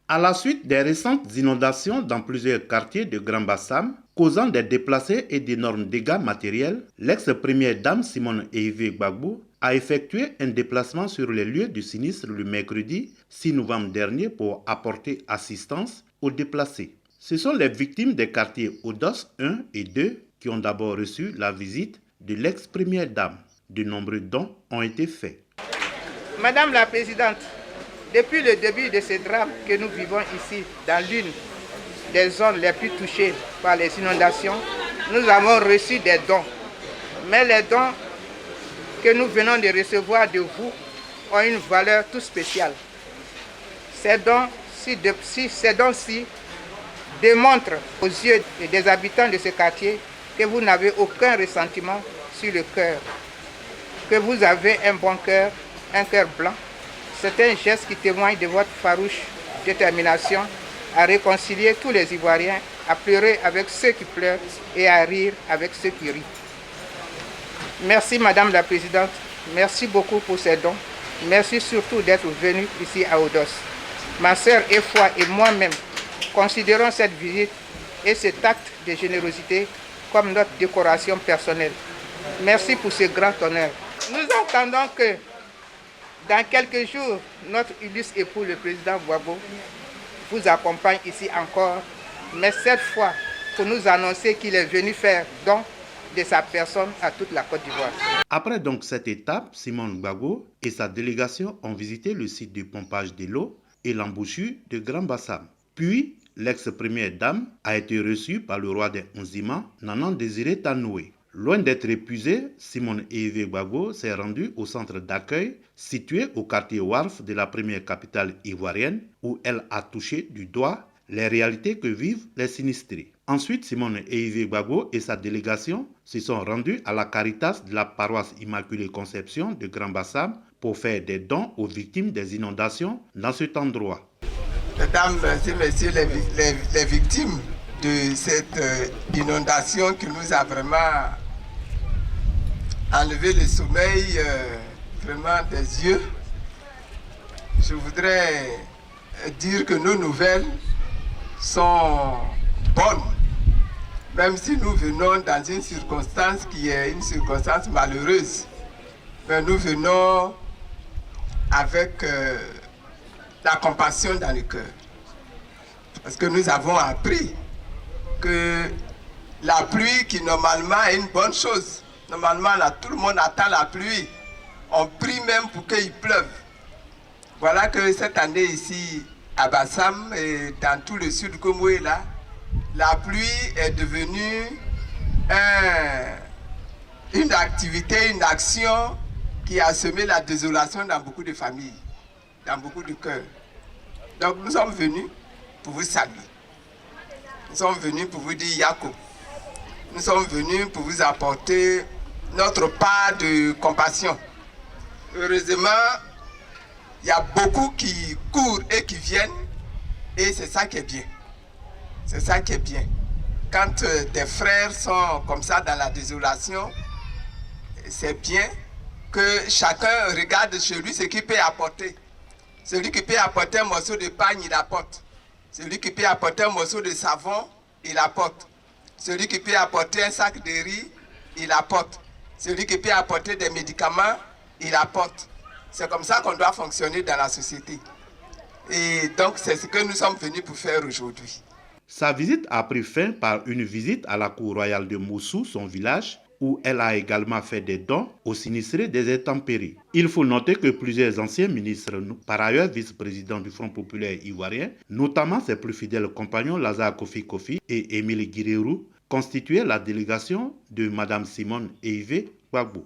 À la suite des récentes inondations dans plusieurs quartiers de Grand Bassam, causant des déplacés et d'énormes dégâts matériels, l'ex-première dame Simone Ehivé Gbagbo a effectué un déplacement sur les lieux du sinistre le mercredi 6 novembre dernier pour apporter assistance aux déplacés. Ce sont les victimes des quartiers Odos 1 et 2 qui ont d'abord reçu la visite de l'ex-première dame. De nombreux dons ont été faits. Madame la Présidente, depuis le début de ce drame que nous vivons ici, dans l'une des zones les plus touchées par les inondations, nous avons reçu des dons. Mais les dons que nous venons de recevoir de vous ont une valeur tout spéciale. Ces dons-ci démontrent aux yeux des habitants de ce quartier que vous n'avez aucun ressentiment sur le cœur, que vous avez un bon cœur, un cœur blanc. C'est un geste qui témoigne de votre farouche détermination à réconcilier tous les Ivoiriens, à pleurer avec ceux qui pleurent et à rire avec ceux qui rient. Merci Madame la Présidente, merci beaucoup pour ces dons. Merci surtout d'être venue ici à Odos. Ma sœur Efwa et moi-même considérons cette visite et cet acte de générosité comme notre décoration personnelle. Merci pour ce grand honneur. Nous entendons que dans quelques jours, notre illustre époux, le président Gbagbo, vous accompagne ici encore, mais cette fois pour nous annoncer qu'il est venu faire don de sa personne à toute la Côte d'Ivoire. Après donc cette étape, Simone Gbagbo et sa délégation ont visité le site de pompage de l'eau et l'embouchure de Grand Bassam. Puis, l'ex-première dame a été reçue par le roi des Nzima, Nanan Désiré Tanoué. Loin d'être épuisée, Simone Ehivé Gbagbo s'est rendue au centre d'accueil situé au quartier Warf de la première capitale ivoirienne où elle a touché du doigt les réalités que vivent les sinistrés. Ensuite, Simone Ehivé Gbagbo et sa délégation se sont rendus à la Caritas de la paroisse Immaculée Conception de Grand Bassam pour faire des dons aux victimes des inondations dans cet endroit. Mesdames et messieurs les victimes de cette inondation qui nous a vraiment enlevé le sommeil vraiment des yeux, je voudrais dire que nos nouvelles sont bonnes, même si nous venons dans une circonstance qui est une circonstance malheureuse. Mais nous venons avec la compassion dans le cœur. Parce que nous avons appris que la pluie qui normalement est une bonne chose, normalement là, tout le monde attend la pluie, on prie même pour qu'il pleuve. Voilà que cette année ici à Bassam et dans tout le sud Komoué là, la pluie est devenue une activité, une action qui a semé la désolation dans beaucoup de familles, dans beaucoup de cœurs. Donc nous sommes venus pour vous saluer. Nous sommes venus pour vous dire Yako. Nous sommes venus pour vous apporter notre part de compassion. Heureusement, il y a beaucoup qui courent et qui viennent, et c'est ça qui est bien. C'est ça qui est bien. Quand tes frères sont comme ça dans la désolation, c'est bien que chacun regarde chez lui ce qu'il peut apporter. Celui qui peut apporter un morceau de pain, il apporte. Celui qui peut apporter un morceau de savon, il apporte. Celui qui peut apporter un sac de riz, il apporte. Celui qui peut apporter des médicaments, il apporte. C'est comme ça qu'on doit fonctionner dans la société. Et donc, c'est ce que nous sommes venus pour faire aujourd'hui. Sa visite a pris fin par une visite à la cour royale de Moussou, son village, où elle a également fait des dons aux sinistrés des intempéries. Il faut noter que plusieurs anciens ministres, par ailleurs vice-présidents du Front populaire ivoirien, notamment ses plus fidèles compagnons Lazare Kofi et Émile Guirérou, constituaient la délégation de Mme Simone Ehivé Gbagbo.